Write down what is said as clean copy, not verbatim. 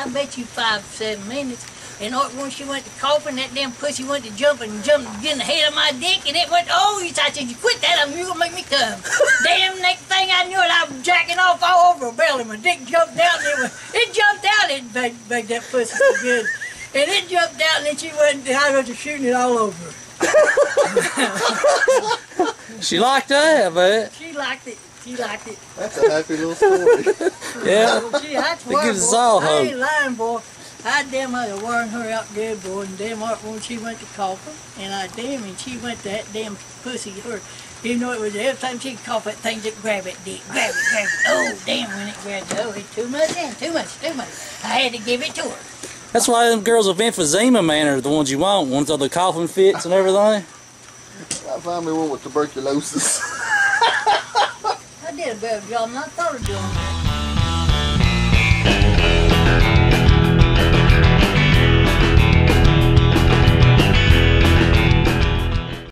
I bet you 5-7 minutes. And when she went to coughing, that damn pussy went to jump and getting the head of my dick, and it went, oh, I said, you quit that, you're gonna make me come. Damn, next thing I knew it, I was jacking off all over her belly. My dick jumped out, and it jumped out, it begged that pussy so good. And it jumped out, and then she went, I was shooting it all over her. She liked that, I bet. She liked it. She liked it. That's a happy little story. Yeah. Well, that's It gives us all I hope. ain't lying, boy. I damn had to warn her out good, boy, and damn when she went to coughing, and and she went to that damn pussy, her, you know, it was every time she'd cough, that thing just grab it, dick, grab it, oh, damn, when it grabbed it, oh, it's too much, too much. I had to give it to her. That's why them girls with emphysema, man, are the ones you want, ones with the coughing fits and everything. I found me one with tuberculosis. I did a better job than I thought of doing.